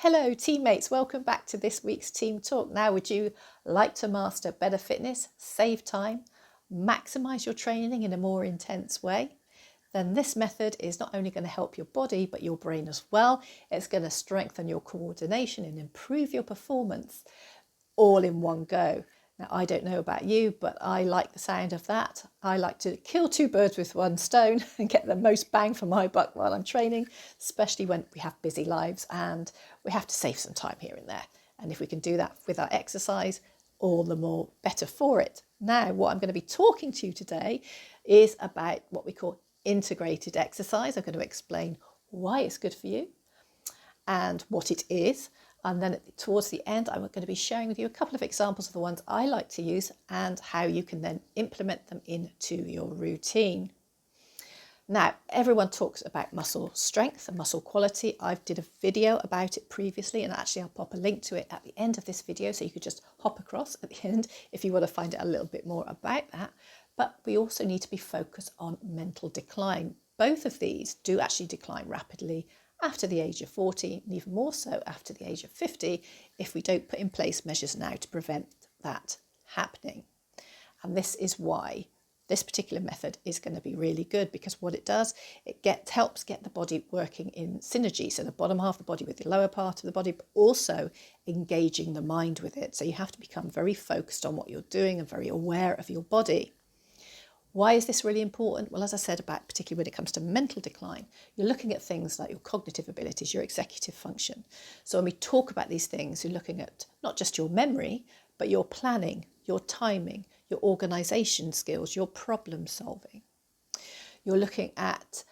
Hello teammates, welcome back to this week's Team Talk. Now, would you like to master better fitness, save time, maximise your training in a more intense way? Then this method is not only going to help your body but your brain as well. It's going to strengthen your coordination and improve your performance all in one go. Now, I don't know about you, but I like the sound of that. I like to kill two birds with one stone and get the most bang for my buck while I'm training, especially when we have busy lives and we have to save some time here and there. And if we can do that with our exercise, all the more better for it. Now, what I'm going to be talking to you today is about what we call integrated exercise. I'm going to explain why it's good for you and what it is. And then towards the end, I'm going to be sharing with you a couple of examples of the ones I like to use and how you can then implement them into your routine. Now, everyone talks about muscle strength and muscle quality. I did a video about it previously, and actually I'll pop a link to it at the end of this video, so you could just hop across at the end if you want to find out a little bit more about that. But we also need to be focused on mental decline. Both of these do actually decline rapidly after the age of 40, and even more so after the age of 50, if we don't put in place measures now to prevent that happening. And this is why this particular method is going to be really good, because what it does, it helps get the body working in synergy. So the bottom half of the body with the lower part of the body, but also engaging the mind with it. So you have to become very focused on what you're doing and very aware of your body. Why is this really important? Well, as I said, about particularly when it comes to mental decline, you're looking at things like your cognitive abilities, your executive function. So when we talk about these things, you're looking at not just your memory, but your planning, your timing, your organisation skills, your problem solving. You're looking at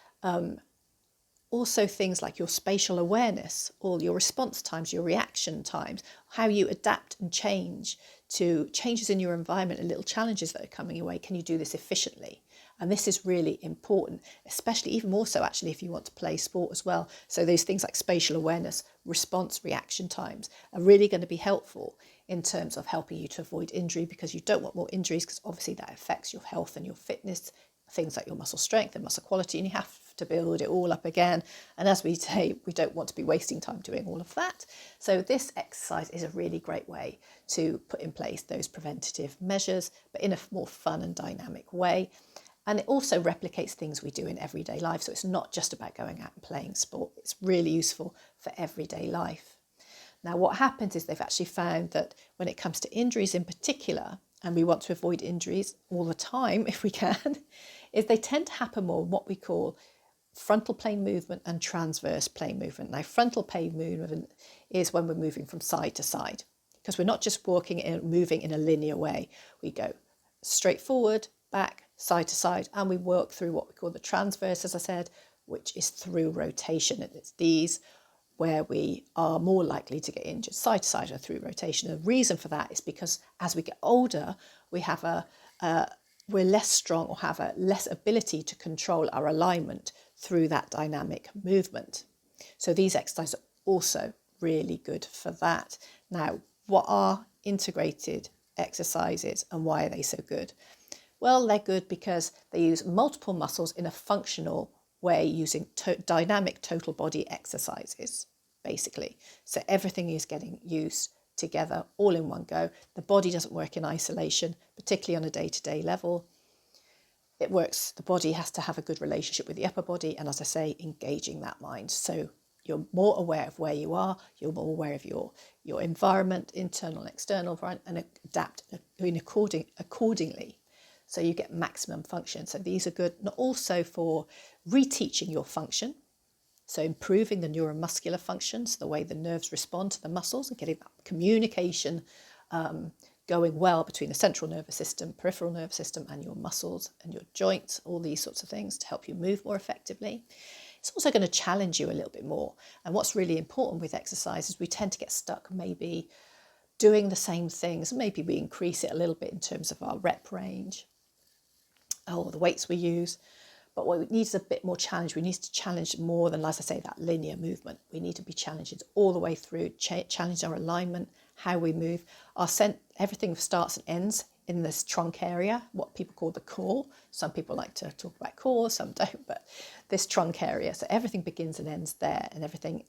also things like your spatial awareness, all your response times, your reaction times, how you adapt and change to changes in your environment and little challenges that are coming your way. Can you do this efficiently? And this is really important, especially even more so actually if you want to play sport as well. So those things like spatial awareness, response, reaction times are really going to be helpful in terms of helping you to avoid injury, because you don't want more injuries, because obviously that affects your health and your fitness, things like your muscle strength and muscle quality, and you have to build it all up again. And as we say, we don't want to be wasting time doing all of that. So this exercise is a really great way to put in place those preventative measures, but in a more fun and dynamic way. And it also replicates things we do in everyday life. So it's not just about going out and playing sport. It's really useful for everyday life. Now, what happens is they've actually found that when it comes to injuries in particular, and we want to avoid injuries all the time if we can, is they tend to happen more in what we call frontal plane movement and transverse plane movement. Now, frontal plane movement is when we're moving from side to side, because we're not just walking and moving in a linear way. We go straight forward, back, side to side, and we work through what we call the transverse, as I said, which is through rotation. And it's these where we are more likely to get injured, side to side or through rotation. The reason for that is because as we get older, we have we're less strong or have a less ability to control our alignment through that dynamic movement. So these exercises are also really good for that. Now, what are integrated exercises and why are they so good? Well, they're good because they use multiple muscles in a functional way using dynamic total body exercises, basically. So everything is getting used together all in one go. The body doesn't work in isolation, particularly on a day-to-day level. It works, the body has to have a good relationship with the upper body, and as I say, engaging that mind. So you're more aware of where you are, you're more aware of your environment, internal and external, and adapt accordingly. So you get maximum function. So these are good, not also for reteaching your function. So improving the neuromuscular functions, the way the nerves respond to the muscles, and getting that communication going well between the central nervous system, peripheral nervous system, and your muscles and your joints, all these sorts of things to help you move more effectively. It's also going to challenge you a little bit more. And what's really important with exercise is we tend to get stuck maybe doing the same things. Maybe we increase it a little bit in terms of our rep range or the weights we use. But what we need is a bit more challenge. We need to challenge more than, as I say, that linear movement. We need to be challenged all the way through, challenge our alignment, how we move. Everything starts and ends in this trunk area, what people call the core. Some people like to talk about core, some don't, but this trunk area. So everything begins and ends there, and everything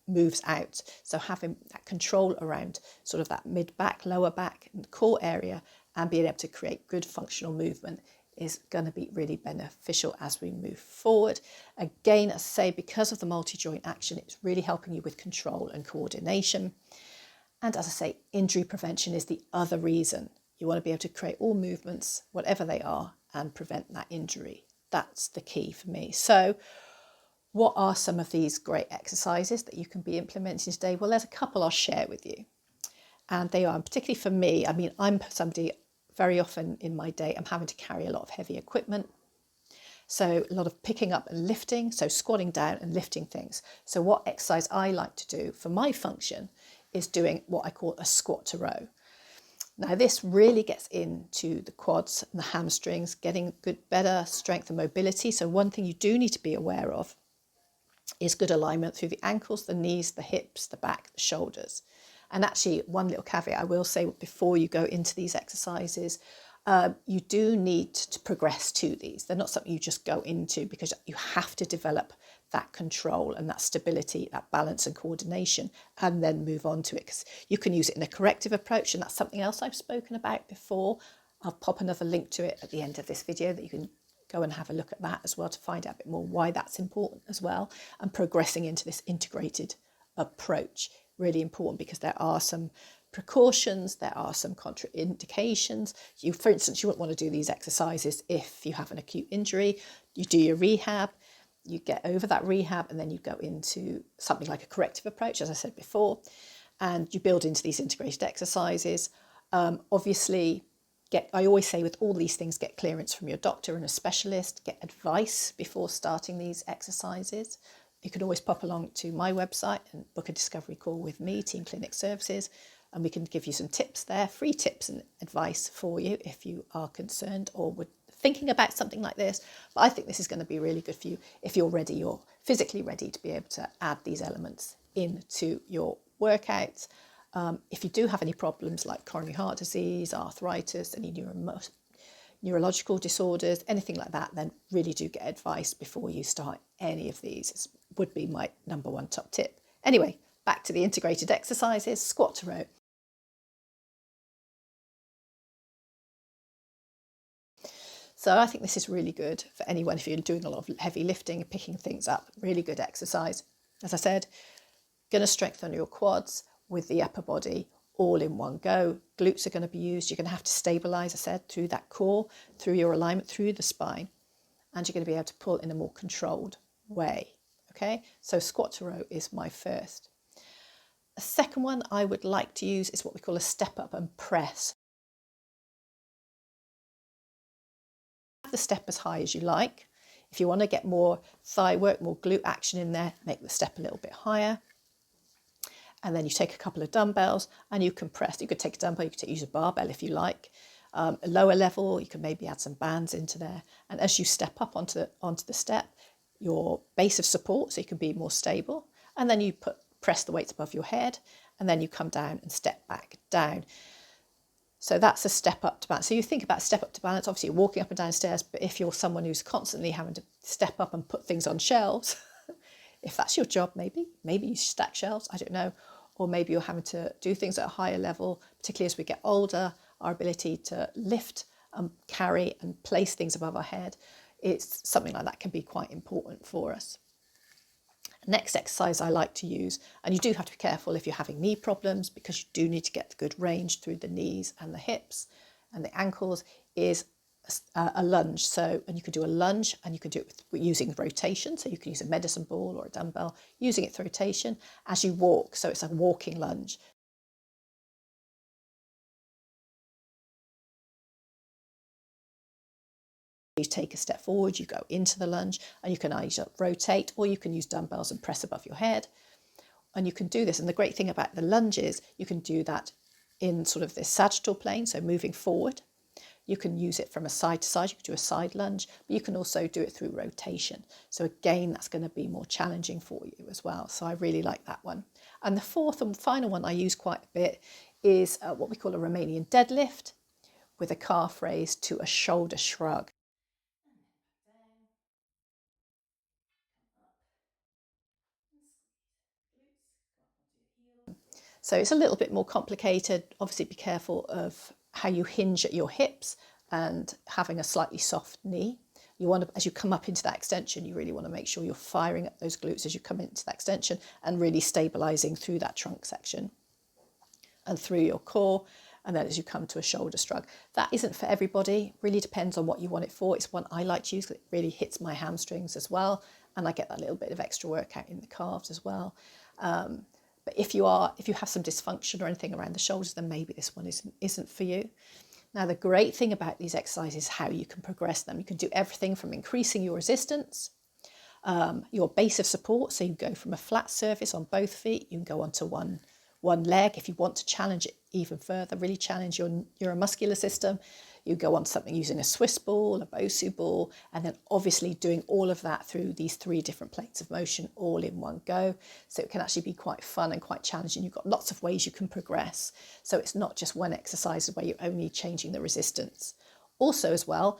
moves out. So having that control around sort of that mid back, lower back, and core area, and being able to create good functional movement is going to be really beneficial as we move forward. Again, as I say, because of the multi-joint action, it's really helping you with control and coordination. And as I say, injury prevention is the other reason. You want to be able to create all movements, whatever they are, and prevent that injury. That's the key for me. So what are some of these great exercises that you can be implementing today? Well, there's a couple I'll share with you. And they are, particularly for me, I mean, I'm somebody very often in my day, I'm having to carry a lot of heavy equipment. So a lot of picking up and lifting, so squatting down and lifting things. So what exercise I like to do for my function is doing what I call a squat to row. Now this really gets into the quads and the hamstrings, getting better strength and mobility. So one thing you do need to be aware of is good alignment through the ankles, the knees, the hips, the back, the shoulders. And actually, one little caveat I will say before you go into these exercises, you do need to progress to these. They're not something you just go into, because you have to develop that control and that stability, that balance and coordination, and then move on to it. Because you can use it in a corrective approach, and that's something else I've spoken about before. I'll pop another link to it at the end of this video that you can go and have a look at that as well to find out a bit more why that's important as well. And progressing into this integrated approach, really important, because there are some precautions, there are some contraindications. You, for instance, you wouldn't want to do these exercises if you have an acute injury. You do your rehab, you get over that rehab, and then you go into something like a corrective approach, as I said before, and you build into these integrated exercises. Obviously, I always say with all these things, get clearance from your doctor and a specialist, get advice before starting these exercises. You can always pop along to my website and book a discovery call with me, Team Clinic Services, and we can give you some tips there, free tips and advice for you if you are concerned or would thinking about something like this. But I think this is going to be really good for you if you're ready, you're physically ready to be able to add these elements into your workouts. If you do have any problems like coronary heart disease, arthritis, any neurological disorders, anything like that, then really do get advice before you start any of these. It would be my number one top tip. Anyway, back to the integrated exercises, squat to row. So I think this is really good for anyone if you're doing a lot of heavy lifting and picking things up. Really good exercise. As I said, going to strengthen your quads with the upper body all in one go. Glutes are going to be used. You're going to have to stabilise, I said, through that core, through your alignment, through the spine. And you're going to be able to pull in a more controlled way. Okay, so squat to row is my first. A second one I would like to use is what we call a step up and press. The step as high as you like. If you want to get more thigh work, more glute action in there, make the step a little bit higher. And then you take a couple of dumbbells and you can press. You could take a dumbbell, you could use a barbell if you like. A lower level, you can maybe add some bands into there. And as you step up onto the step, your base of support, so you can be more stable. And then you press the weights above your head, and then you come down and step back down. So that's a step up to balance. So you think about step up to balance, obviously you're walking up and down stairs, but if you're someone who's constantly having to step up and put things on shelves, if that's your job, maybe you stack shelves, I don't know. Or maybe you're having to do things at a higher level, particularly as we get older, our ability to lift and carry and place things above our head, it's something like that can be quite important for us. Next exercise I like to use, and you do have to be careful if you're having knee problems, because you do need to get the good range through the knees and the hips and the ankles, is a lunge. So, and you could do a lunge and you could do it using rotation. So you can use a medicine ball or a dumbbell, using it for rotation as you walk. So it's a walking lunge. You take a step forward, you go into the lunge, and you can either rotate or you can use dumbbells and press above your head. And you can do this. And the great thing about the lunges, you can do that in sort of this sagittal plane, so moving forward. You can use it from a side to side, you can do a side lunge, but you can also do it through rotation. So again, that's going to be more challenging for you as well. So I really like that one. And the fourth and final one I use quite a bit is what we call a Romanian deadlift with a calf raise to a shoulder shrug. So it's a little bit more complicated. Obviously, be careful of how you hinge at your hips and having a slightly soft knee. You want to, as you come up into that extension, you really want to make sure you're firing up those glutes as you come into that extension and really stabilizing through that trunk section and through your core. And then as you come to a shoulder shrug, that isn't for everybody. Really depends on what you want it for. It's one I like to use because it really hits my hamstrings as well. And I get that little bit of extra workout in the calves as well. But if you have some dysfunction or anything around the shoulders, then maybe this one isn't for you. Now, the great thing about these exercises is how you can progress them. You can do everything from increasing your resistance, your base of support. So you go from a flat surface on both feet, you can go onto one leg if you want to challenge it even further, really challenge your neuromuscular system. You go on something using a Swiss ball, a Bosu ball, and then obviously doing all of that through these 3 different planes of motion all in one go. So it can actually be quite fun and quite challenging. You've got lots of ways you can progress. So it's not just one exercise where you're only changing the resistance. Also as well,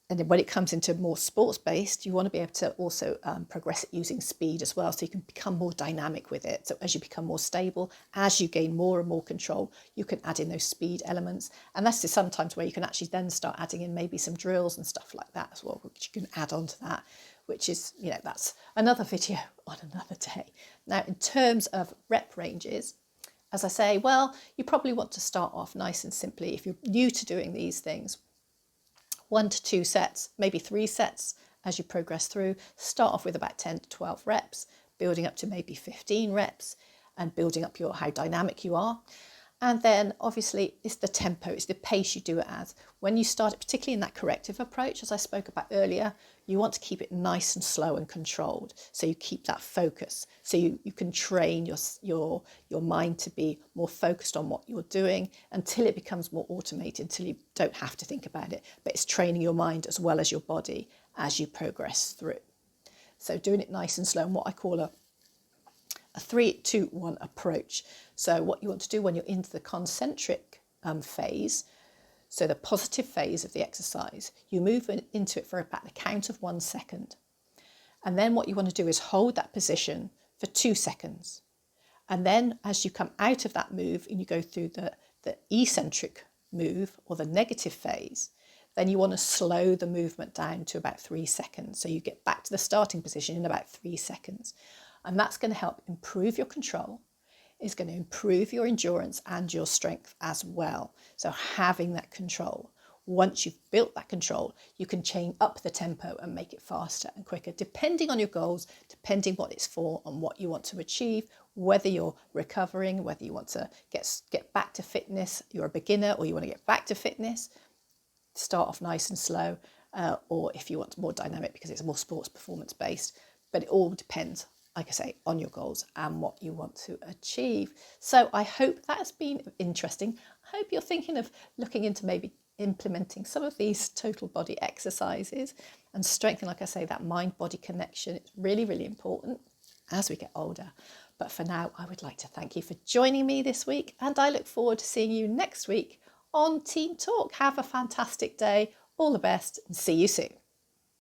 and then when it comes into more sports-based, you want to be able to also progress it using speed as well, so you can become more dynamic with it. So as you become more stable, as you gain more and more control, you can add in those speed elements. And that's just sometimes where you can actually then start adding in maybe some drills and stuff like that as well, which you can add on to that, which is, that's another video on another day. Now, in terms of rep ranges, as I say, well, you probably want to start off nice and simply. If you're new to doing these things, 1 to 2 sets, maybe 3 sets as you progress through. Start off with about 10 to 12 reps, building up to maybe 15 reps and building up how dynamic you are. And then obviously it's the tempo, it's the pace you do it at. When you start it, particularly in that corrective approach, as I spoke about earlier, you want to keep it nice and slow and controlled. So you keep that focus. So you can train your mind to be more focused on what you're doing until it becomes more automated, until you don't have to think about it. But it's training your mind as well as your body as you progress through. So doing it nice and slow, and what I call a 3-2-1 approach. So what you want to do when you're into the concentric phase, so the positive phase of the exercise, you move into it for about the count of 1 second. And then what you want to do is hold that position for 2 seconds. And then as you come out of that move and you go through the eccentric move or the negative phase, then you want to slow the movement down to about 3 seconds. So you get back to the starting position in about 3 seconds. And that's going to help improve your control. It's going to improve your endurance and your strength as well. So having that control. Once you've built that control, you can chain up the tempo and make it faster and quicker, depending on your goals, depending what it's for and what you want to achieve, whether you're recovering, whether you want to get back to fitness, you're a beginner or you want to get back to fitness, start off nice and slow, or if you want more dynamic because it's more sports performance based. But it all depends, like I say, on your goals and what you want to achieve. So I hope that's been interesting. I hope you're thinking of looking into maybe implementing some of these total body exercises and strengthen, like I say, that mind-body connection. It's really, really important as we get older. But for now, I would like to thank you for joining me this week, and I look forward to seeing you next week on Team Talk. Have a fantastic day. All the best and see you soon.